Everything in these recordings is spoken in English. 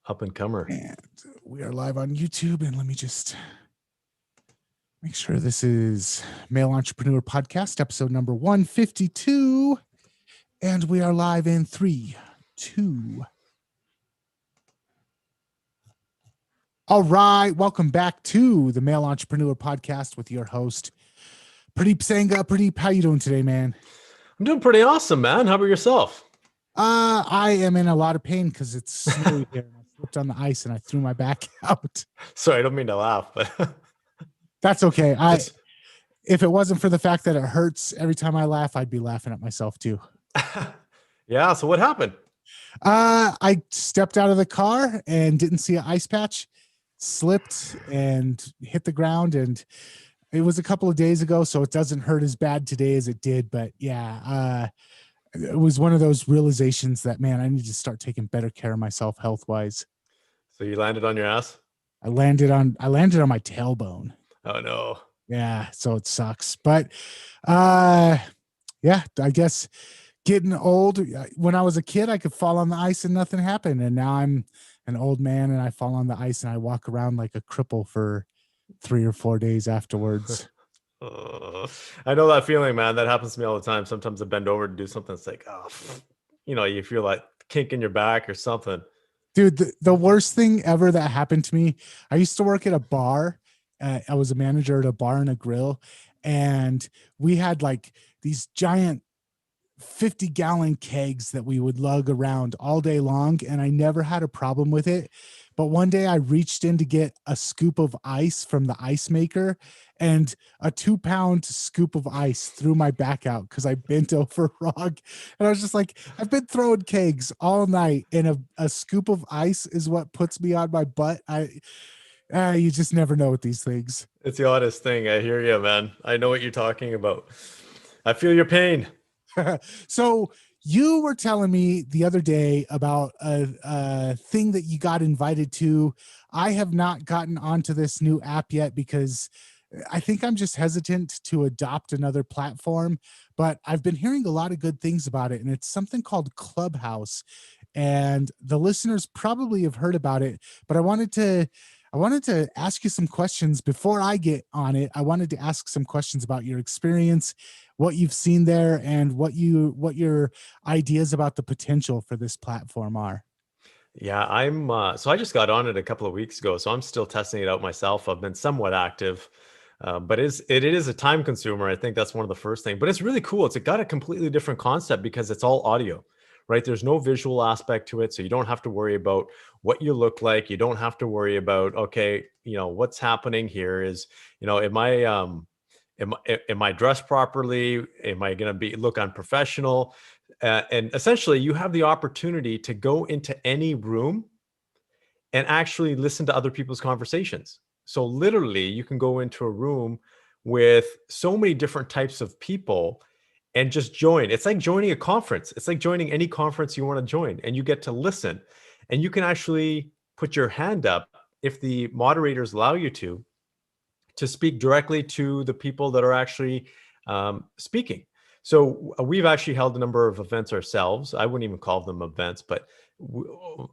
Up and comer. And we are live on YouTube. And let me just make sure this is Male Entrepreneur Podcast, episode number 152. And we are live in 3, 2. All right. Welcome back to the Male Entrepreneur Podcast with your host, Purdeep Sangha. Purdeep, how you doing today, man? I'm doing pretty awesome, man. How about yourself? I am in a lot of pain because it's snowy here. And I slipped on the ice and I threw my back out. Sorry, I don't mean to laugh, but that's okay. If it wasn't for the fact that it hurts every time I laugh, I'd be laughing at myself too. Yeah. So what happened? I stepped out of the car and didn't see an ice patch, slipped and hit the ground. And it was a couple of days ago, so it doesn't hurt as bad today as it did. But yeah, it was one of those realizations that, man, I need to start taking better care of myself health-wise. So you landed on your ass? I landed on my tailbone. Oh no. Yeah, so it sucks. But yeah, I guess getting old. When I was a kid, I could fall on the ice and nothing happened. And now I'm an old man and I fall on the ice and I walk around like a cripple for 3 or 4 days afterwards. I know that feeling, man. That happens to me all the time. Sometimes I bend over to do something. It's like, oh, you feel like kink in your back or something. Dude, the worst thing ever that happened to me, I used to work at a bar. I was a manager at a bar and a grill. And we had like these giant 50-gallon kegs that we would lug around all day long. And I never had a problem with it. But one day I reached in to get a scoop of ice from the ice maker, and a 2-pound scoop of ice threw my back out because I bent over wrong. And I was just like, I've been throwing kegs all night, and a scoop of ice is what puts me on my butt. You just never know with these things. It's the oddest thing. I hear you, man. I know what you're talking about. I feel your pain. So you were telling me the other day about a thing that you got invited to. I have not gotten onto this new app yet because I think I'm just hesitant to adopt another platform, but I've been hearing a lot of good things about it, and it's something called ClubHouse. And the listeners probably have heard about it, but I wanted to ask you some questions before I get on it. I wanted to ask some questions about your experience, what you've seen there, and what your ideas about the potential for this platform are. Yeah, so I just got on it a couple of weeks ago, so I'm still testing it out myself. I've been somewhat active, but it is a time consumer. I think that's one of the first things, but it's really cool. It's got a completely different concept because it's all audio, right? There's no visual aspect to it. So you don't have to worry about what you look like. You don't have to worry about, okay, what's happening here is, am I dressed properly? Am I going to look unprofessional? And essentially you have the opportunity to go into any room and actually listen to other people's conversations. So literally you can go into a room with so many different types of people and just join. It's like joining a conference. It's like joining any conference you want to join, and you get to listen, and you can actually put your hand up if the moderators allow you to speak directly to the people that are actually speaking. So we've actually held a number of events ourselves. I wouldn't even call them events, but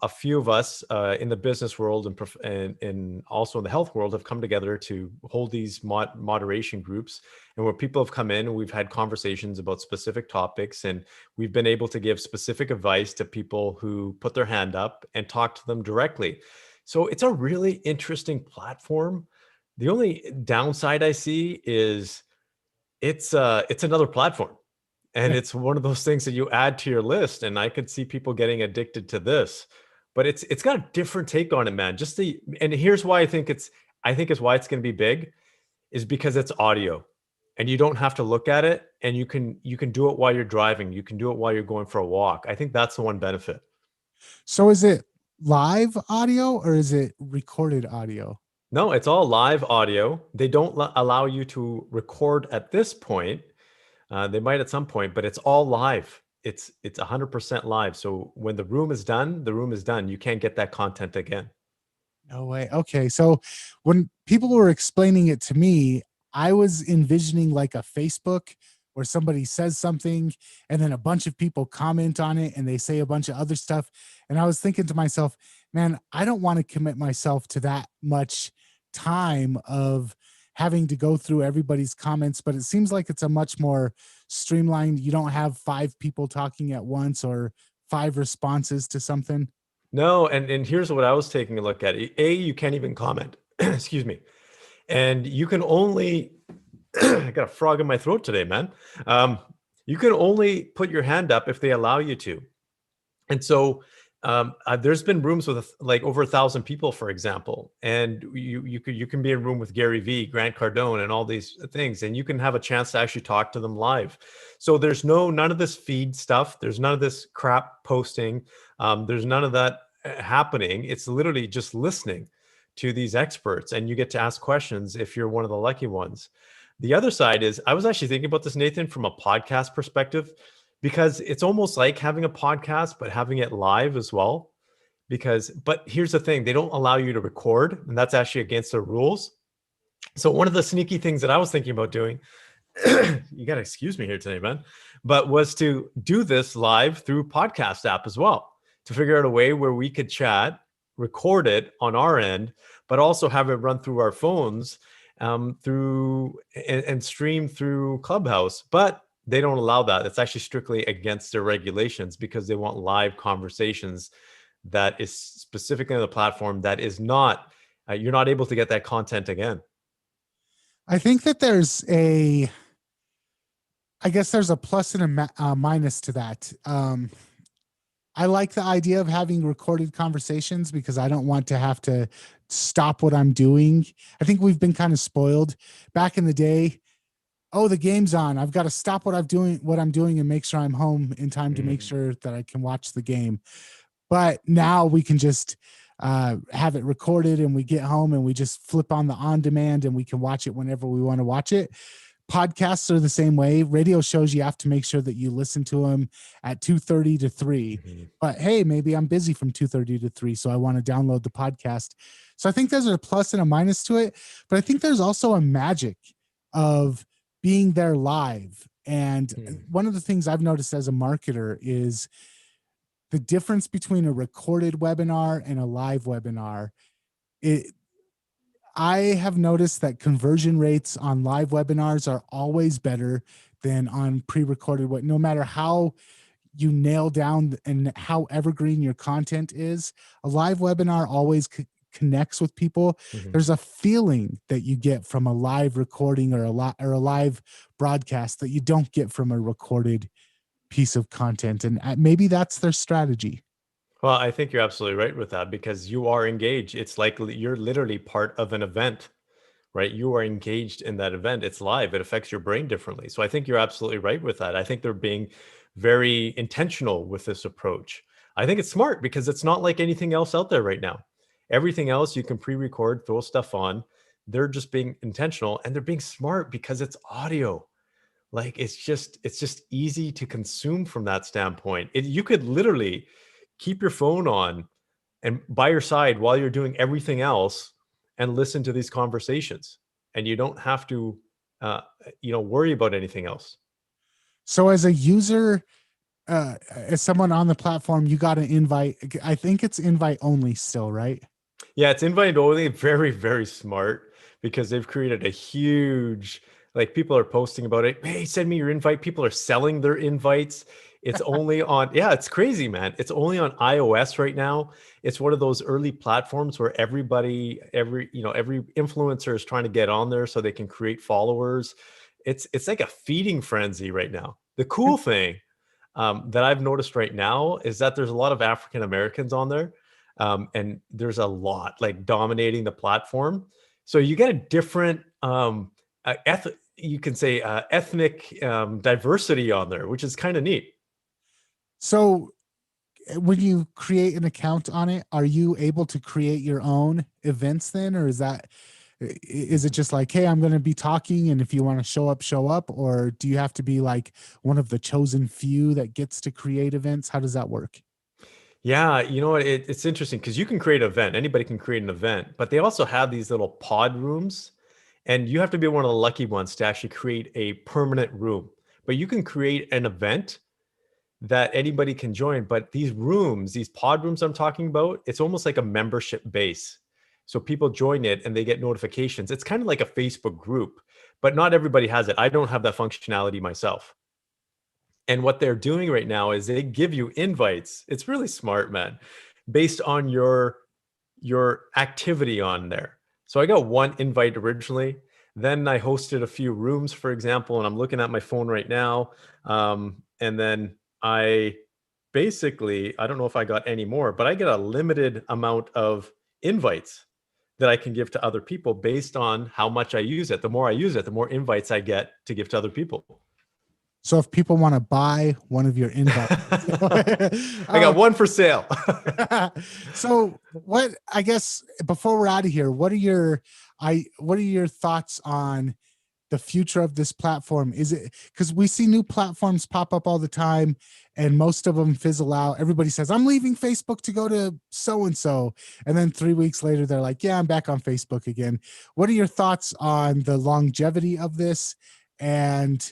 a few of us in the business world and also in the health world have come together to hold these moderation groups, and where people have come in and we've had conversations about specific topics, and we've been able to give specific advice to people who put their hand up and talk to them directly. So it's a really interesting platform. The only downside I see is it's another platform. And it's one of those things that you add to your list, and I could see people getting addicted to this. But it's got a different take on it, man. And here's why I think it's why it's going to be big, is because it's audio, and you don't have to look at it, and you can do it while you're driving. You can do it while you're going for a walk. I think that's the one benefit. So is it live audio or is it recorded audio? No, it's all live audio. They don't allow you to record at this point. They might at some point, but it's all live. It's 100% live. So when the room is done, the room is done. You can't get that content again. No way. Okay. So when people were explaining it to me, I was envisioning like a Facebook where somebody says something and then a bunch of people comment on it and they say a bunch of other stuff. And I was thinking to myself, man, I don't want to commit myself to that much time of having to go through everybody's comments, but it seems like it's a much more streamlined. You don't have five people talking at once or five responses to something. No, and here's what I was taking a look at. You can't even comment. Excuse me. And you can only I got a frog in my throat today, man. Um, you can only put your hand up if they allow you to. And so there's been rooms with like over 1,000 people, for example, and you can be in a room with Gary Vee, Grant Cardone, and all these things, and you can have a chance to actually talk to them live. So there's none of this feed stuff. There's none of this crap posting. There's none of that happening. It's literally just listening to these experts, and you get to ask questions if you're one of the lucky ones. The other side is, I was actually thinking about this, Nathan, from a podcast perspective, because it's almost like having a podcast, but having it live as well. But here's the thing, they don't allow you to record, and that's actually against the rules. So one of the sneaky things that I was thinking about doing, you got to excuse me here today, man, but was to do this live through podcast app as well, to figure out a way where we could chat, record it on our end, but also have it run through our phones through and stream through Clubhouse. But they don't allow that. It's actually strictly against their regulations because they want live conversations that is specifically on the platform that is not, you're not able to get that content again. I think that I guess there's a plus and a minus to that. I like the idea of having recorded conversations because I don't want to have to stop what I'm doing. I think we've been kind of spoiled back in the day. Oh, the game's on. I've got to stop what I'm doing and make sure I'm home in time to make sure that I can watch the game. But now we can just have it recorded and we get home and we just flip on the on demand and we can watch it whenever we want to watch it. Podcasts are the same way. Radio shows, you have to make sure that you listen to them at 2:30 to 3. But hey, maybe I'm busy from 2:30 to 3, so I want to download the podcast. So I think there's a plus and a minus to it, but I think there's also a magic of being there live. And one of the things I've noticed as a marketer is the difference between a recorded webinar and a live webinar. I have noticed that conversion rates on live webinars are always better than on pre-recorded. No matter how you nail down and how evergreen your content is, a live webinar always connects with people. There's a feeling that you get from a live recording or a live broadcast that you don't get from a recorded piece of content. And maybe that's their strategy. Well, I think you're absolutely right with that because you are engaged. It's like you're literally part of an event, right? You are engaged in that event. It's live. It affects your brain differently. So I think you're absolutely right with that. I think they're being very intentional with this approach. I think it's smart because it's not like anything else out there right now. Everything else you can pre-record, throw stuff on. They're just being intentional and they're being smart because it's audio. Like it's just easy to consume from that standpoint. You could literally keep your phone on and by your side while you're doing everything else and listen to these conversations, and you don't have to worry about anything else. So as a user, as someone on the platform, you got an invite. I think it's invite only still, right? Yeah, it's invite only. Very, very smart because they've created a huge, like people are posting about it. Hey, send me your invite. People are selling their invites. It's only on, yeah, it's crazy, man. It's only on iOS right now. It's one of those early platforms where every influencer is trying to get on there so they can create followers. It's like a feeding frenzy right now. The cool thing that I've noticed right now is that there's a lot of African Americans on there. And there's a lot like dominating the platform. So you get a different, you can say ethnic diversity on there, which is kind of neat. So when you create an account on it, are you able to create your own events then? Or is it just like, hey, I'm going to be talking and if you want to show up, or do you have to be like one of the chosen few that gets to create events? How does that work? Yeah, you know what? It's interesting because you can create an event. Anybody can create an event, but they also have these little pod rooms, and you have to be one of the lucky ones to actually create a permanent room. But you can create an event that anybody can join. But these rooms, these pod rooms I'm talking about, it's almost like a membership base. So people join it and they get notifications. It's kind of like a Facebook group, but not everybody has it. I don't have that functionality myself. And what they're doing right now is they give you invites. It's really smart, man, based on your activity on there. So I got one invite originally. Then I hosted a few rooms, for example, and I'm looking at my phone right now. And then I basically, I don't know if I got any more, but I get a limited amount of invites that I can give to other people based on how much I use it. The more I use it, the more invites I get to give to other people. So if people want to buy one of your invites, I got one for sale. So what, I guess before we're out of here, what are your thoughts on the future of this platform? Is it, because we see new platforms pop up all the time and most of them fizzle out. Everybody says, I'm leaving Facebook to go to so-and-so. And then 3 weeks later, they're like, yeah, I'm back on Facebook again. What are your thoughts on the longevity of this? And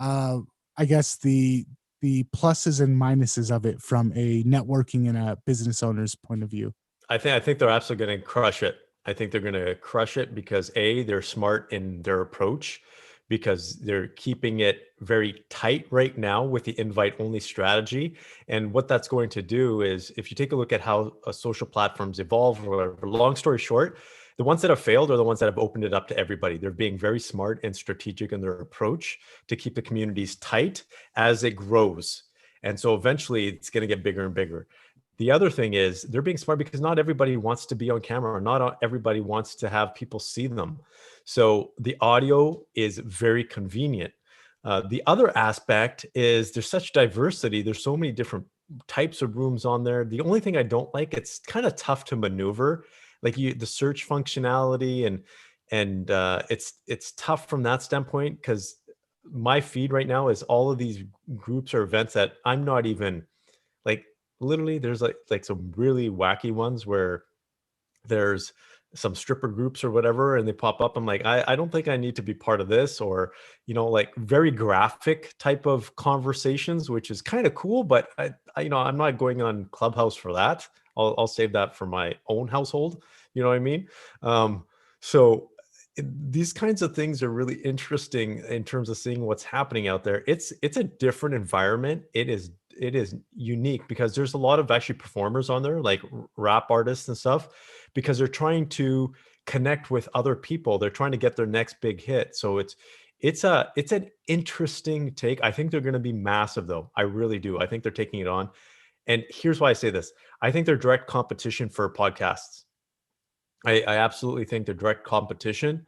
I guess the pluses and minuses of it from a networking and a business owner's point of view. I think they're absolutely going to crush it. I think they're going to crush it because they're smart in their approach, because they're keeping it very tight right now with the invite only strategy. And what that's going to do is, if you take a look at how social platforms evolve, or whatever, long story short, the ones that have failed are the ones that have opened it up to everybody. They're being very smart and strategic in their approach to keep the communities tight as it grows. And so eventually it's going to get bigger and bigger. The other thing is they're being smart because not everybody wants to be on camera, or not everybody wants to have people see them. So the audio is very convenient. The other aspect is there's such diversity. There's so many different types of rooms on there. The only thing I don't like, it's kind of tough to maneuver, like the search functionality, and it's tough from that standpoint, because my feed right now is all of these groups or events that I'm not even like. Literally, there's like some really wacky ones where there's some stripper groups or whatever, and they pop up. I'm like, I don't think I need to be part of this, or like very graphic type of conversations, which is kind of cool. But I'm not going on Clubhouse for that. I'll save that for my own household. You know what I mean? So these kinds of things are really interesting in terms of seeing what's happening out there. It's a different environment. It is unique because there's a lot of actually performers on there, like rap artists and stuff, because they're trying to connect with other people. They're trying to get their next big hit. So it's an interesting take. I think they're going to be massive, though. I really do. I think they're taking it on. And here's why I say this. I think they're direct competition for podcasts. I absolutely think they're direct competition.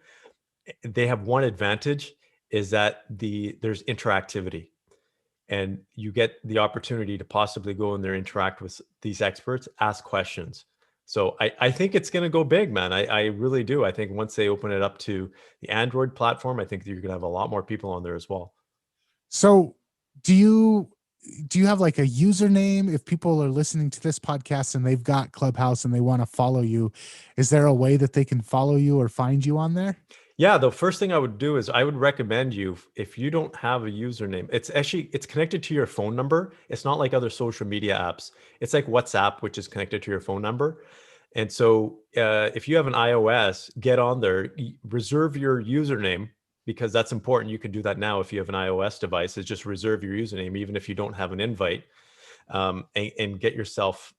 They have one advantage, is that there's interactivity, and you get the opportunity to possibly go in there, interact with these experts, ask questions. So I think it's going to go big, man. I really do. I think once they open it up to the Android platform, I think you're going to have a lot more people on there as well. So do you have like a username? If people are listening to this podcast and they've got Clubhouse and they want to follow you, is there a way that they can follow you or find you on there? Yeah, the first thing I would do is I would recommend you, if you don't have a username, it's connected to your phone number. It's not like other social media apps. It's like WhatsApp, which is connected to your phone number. And so if you have an iOS, get on there, reserve your username, because that's important. You can do that now if you have an iOS device, is just reserve your username, even if you don't have an invite, and get yourself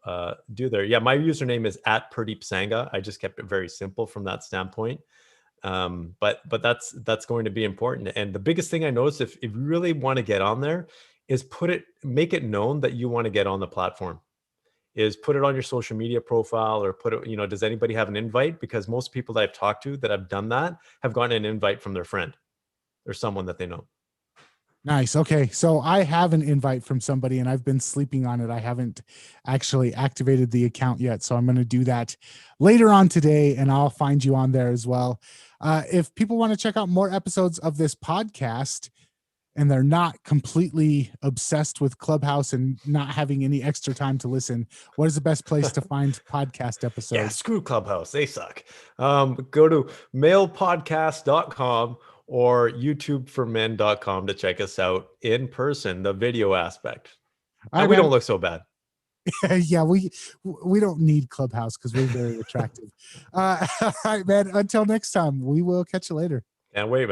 do there. Yeah, my username is @Purdeep Sangha. I just kept it very simple from that standpoint. But that's going to be important. And the biggest thing I noticed, if you really want to get on there, is make it known that you want to get on the platform. Is put it on your social media profile, or put it, does anybody have an invite? Because most people that I've talked to that have done that have gotten an invite from their friend or someone that they know. Nice. Okay. So I have an invite from somebody and I've been sleeping on it. I haven't actually activated the account yet. So I'm going to do that later on today and I'll find you on there as well. If people want to check out more episodes of this podcast and they're not completely obsessed with Clubhouse and not having any extra time to listen, what is the best place to find podcast episodes? Yeah, screw Clubhouse. They suck. Go to mailpodcast.com or youtubeformen.com to check us out in person, the video aspect. All And right, we don't man. look so bad. Yeah, we don't need Clubhouse because we're very attractive. All right, man. Until next time, we will catch you later. And wait,